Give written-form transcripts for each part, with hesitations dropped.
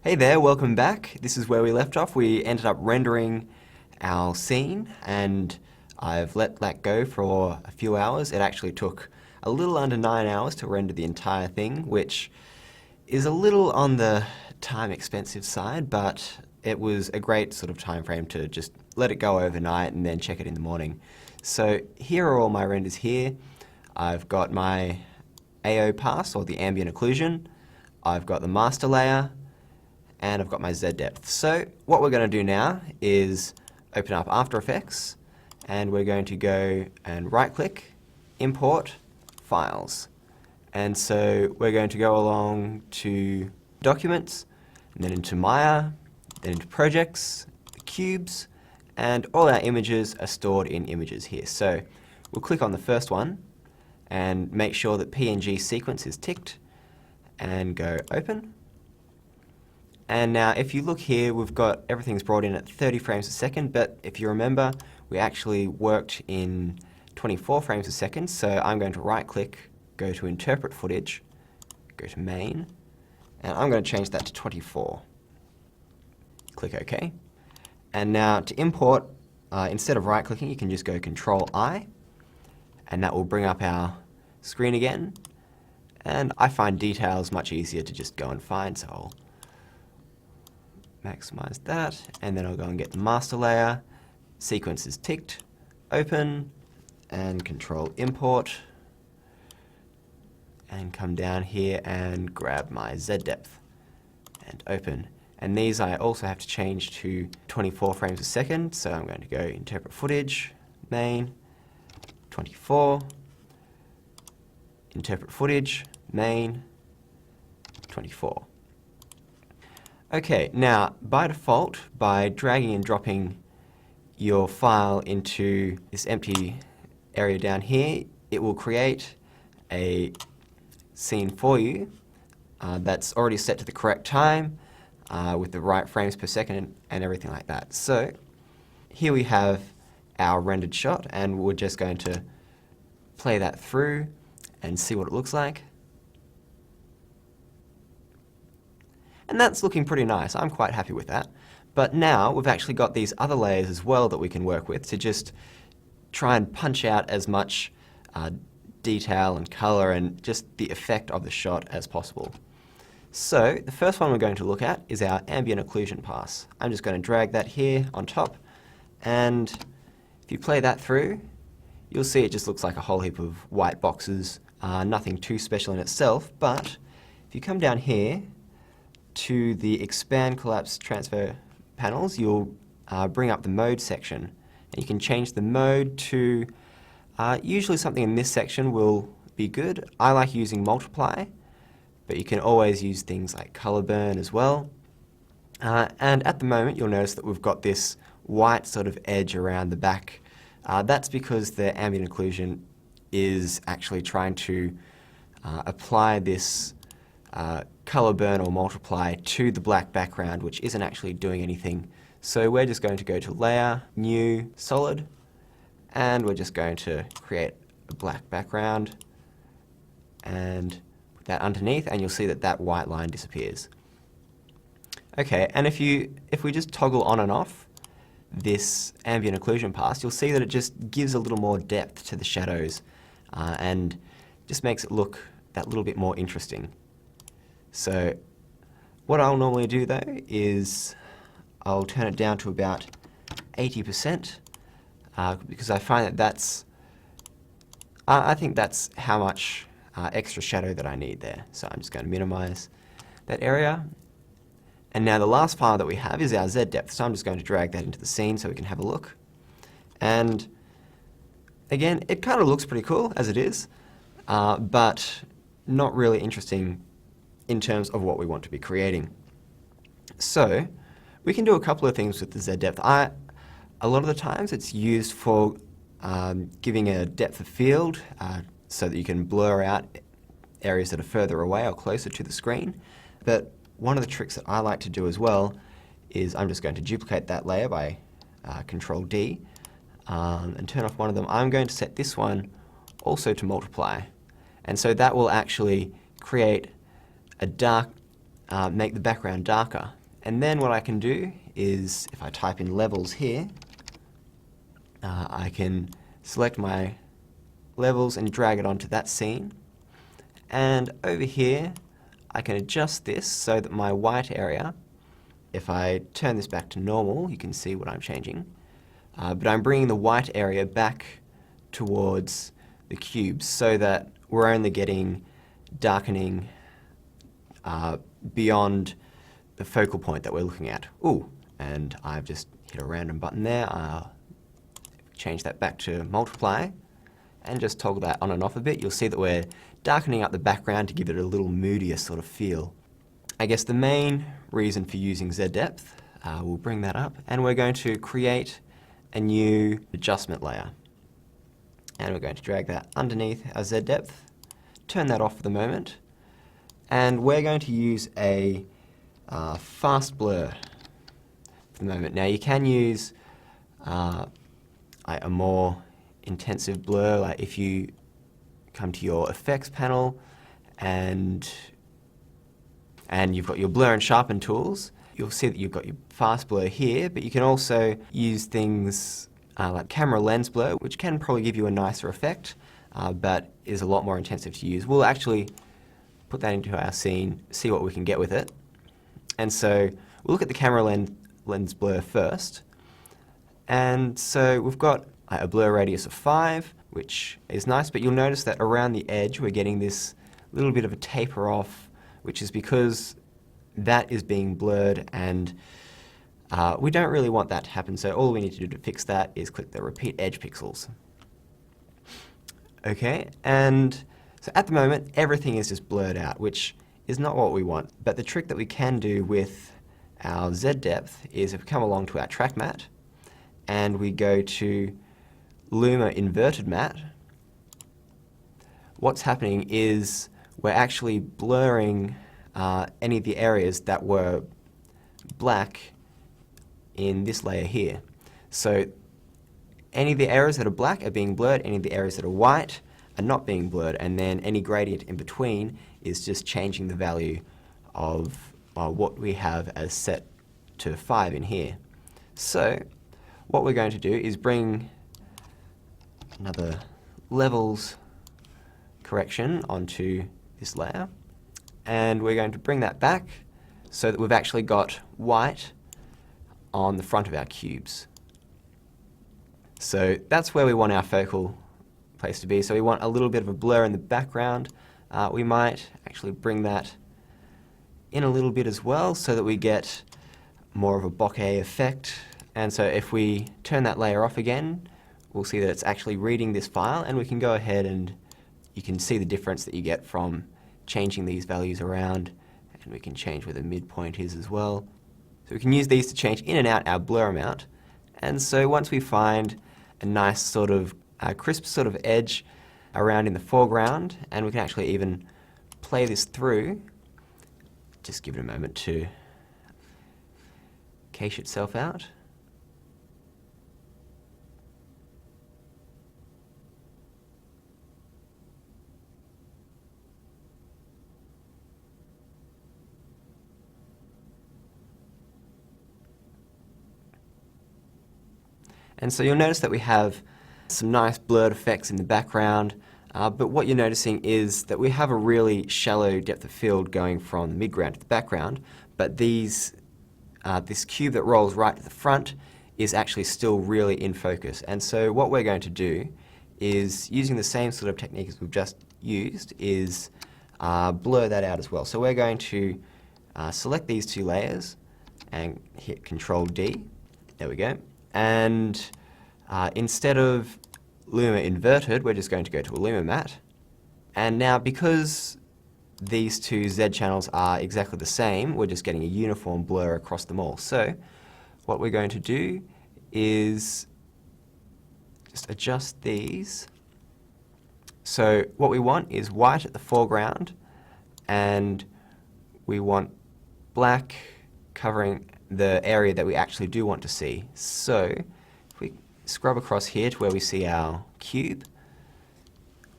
Hey there, welcome back. This is where we left off. We ended up rendering our scene and I've let that go for a few hours. It actually took a little under 9 hours to render the entire thing, which is a little on the time expensive side, but it was a great sort of time frame to just let it go overnight and then check it in the morning. So here are all my renders here. I've got my AO pass, or the ambient occlusion. I've got the master layer, and I've got my Z depth. So what we're going to do now is open up After Effects, and we're going to go and right click, import files. And so we're going to go along to Documents, and then into Maya, then into Projects, the cubes, and all our images are stored in images here. So we'll click on the first one and make sure that PNG sequence is ticked and go open. And now if you look here, we've got everything's brought in at 30 frames a second, but if you remember, we actually worked in 24 frames a second, so I'm going to right click, go to Interpret Footage, go to Main, and I'm going to change that to 24. Click OK. And now to import, instead of right clicking, you can just go Control I, and that will bring up our screen again. And I find details much easier to just go and find, so I'll maximize that, and then I'll go and get the master layer. Sequence is ticked, open, and Control Import, and come down here and grab my Z depth and open. And these I also have to change to 24 frames a second, so I'm going to go Interpret Footage, Main, 24, Interpret Footage, Main, 24. Okay, now by default, by dragging and dropping your file into this empty area down here, it will create a scene for you that's already set to the correct time with the right frames per second and everything like that. So here we have our rendered shot, and we're just going to play that through and see what it looks like. And that's looking pretty nice. I'm quite happy with that. But now we've actually got these other layers as well that we can work with to just try and punch out as much detail and color and just the effect of the shot as possible. So the first one we're going to look at is our ambient occlusion pass. I'm just going to drag that here on top, and if you play that through, you'll see it just looks like a whole heap of white boxes, nothing too special in itself. But if you come down here to the expand, collapse, transfer panels, you'll bring up the mode section, and you can change the mode to usually something in this section will be good. I like using multiply, but you can always use things like color burn as well. And at the moment you'll notice that we've got this white sort of edge around the back. That's because the ambient occlusion is actually trying to apply this color burn or multiply to the black background, which isn't actually doing anything. So we're just going to go to Layer, New, Solid, and we're just going to create a black background and put that underneath, and you'll see that that white line disappears. Okay, and if we just toggle on and off this ambient occlusion pass, you'll see that it just gives a little more depth to the shadows and just makes it look that little bit more interesting. So what I'll normally do though is I'll turn it down to about 80% because I find that that's, I think that's how much extra shadow that I need there. So I'm just going to minimize that area. And now the last file that we have is our Z depth, so I'm just going to drag that into the scene so we can have a look. And again, it kind of looks pretty cool as it is, but not really interesting in terms of what we want to be creating. So we can do a couple of things with the Z depth. A lot of the times it's used for giving a depth of field so that you can blur out areas that are further away or closer to the screen. But one of the tricks that I like to do as well is I'm just going to duplicate that layer by Control D and turn off one of them. I'm going to set this one also to multiply. And so that will actually create a dark make the background darker. And then what I can do is, if I type in levels here, I can select my levels and drag it onto that scene. And over here, I can adjust this so that my white area, if I turn this back to normal, you can see what I'm changing. But I'm bringing the white area back towards the cubes so that we're only getting darkening beyond the focal point that we're looking at. Ooh, and I've just hit a random button there. I'll change that back to multiply and just toggle that on and off a bit. You'll see that we're darkening up the background to give it a little moodier sort of feel. I guess the main reason for using Z depth, we'll bring that up, and we're going to create a new adjustment layer. And we're going to drag that underneath our Z depth, turn that off for the moment, and we're going to use a fast blur for the moment. Now you can use a more intensive blur, like if you come to your effects panel and you've got your blur and sharpen tools, you'll see that you've got your fast blur here, but you can also use things like camera lens blur, which can probably give you a nicer effect, but is a lot more intensive to use. We'll actually put that into our scene, see what we can get with it. And so we'll look at the camera lens blur first. And so we've got a blur radius of 5, which is nice, but you'll notice that around the edge we're getting this little bit of a taper off, which is because that is being blurred, and we don't really want that to happen. So all we need to do to fix that is click the repeat edge pixels. Okay, and so at the moment everything is just blurred out, which is not what we want. But the trick that we can do with our Z depth is if we come along to our track matte and we go to Luma inverted matte, what's happening is we're actually blurring any of the areas that were black in this layer here. So any of the areas that are black are being blurred, any of the areas that are white are not being blurred, and then any gradient in between is just changing the value of what we have as set to 5 in here. So what we're going to do is bring another levels correction onto this layer, and we're going to bring that back so that we've actually got white on the front of our cubes. So that's where we want our focal place to be. So we want a little bit of a blur in the background. We might actually bring that in a little bit as well so that we get more of a bokeh effect. And so if we turn that layer off again, we'll see that it's actually reading this file, and we can go ahead and you can see the difference that you get from changing these values around, and we can change where the midpoint is as well. So we can use these to change in and out our blur amount. And so once we find a nice sort of crisp sort of edge around in the foreground, and we can actually even play this through, just give it a moment to cache itself out. And so you'll notice that we have some nice blurred effects in the background, but what you're noticing is that we have a really shallow depth of field going from the midground to the background, but this cube that rolls right to the front is actually still really in focus. And so what we're going to do is, using the same sort of technique as we've just used, is blur that out as well. So we're going to select these two layers and hit Control D. There we go. And instead of Luma inverted, we're just going to go to a Luma matte. And now, because these two Z channels are exactly the same, we're just getting a uniform blur across them all. So what we're going to do is just adjust these. So what we want is white at the foreground, and we want black covering the area that we actually do want to see. So if we scrub across here to where we see our cube,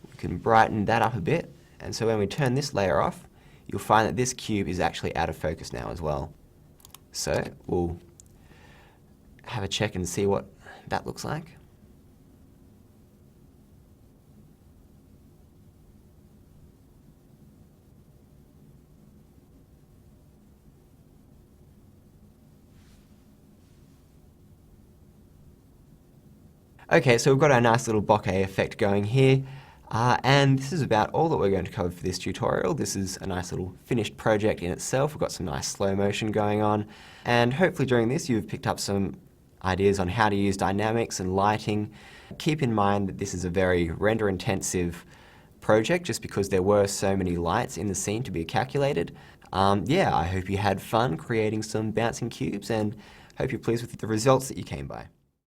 we can brighten that up a bit. And so when we turn this layer off, you'll find that this cube is actually out of focus now as well. So we'll have a check and see what that looks like. Okay, so we've got our nice little bokeh effect going here, and this is about all that we're going to cover for this tutorial. This is a nice little finished project in itself. We've got some nice slow motion going on, and hopefully during this you've picked up some ideas on how to use dynamics and lighting. Keep in mind that this is a very render intensive project just because there were so many lights in the scene to be calculated. Yeah, I hope you had fun creating some bouncing cubes and hope you're pleased with the results that you came by.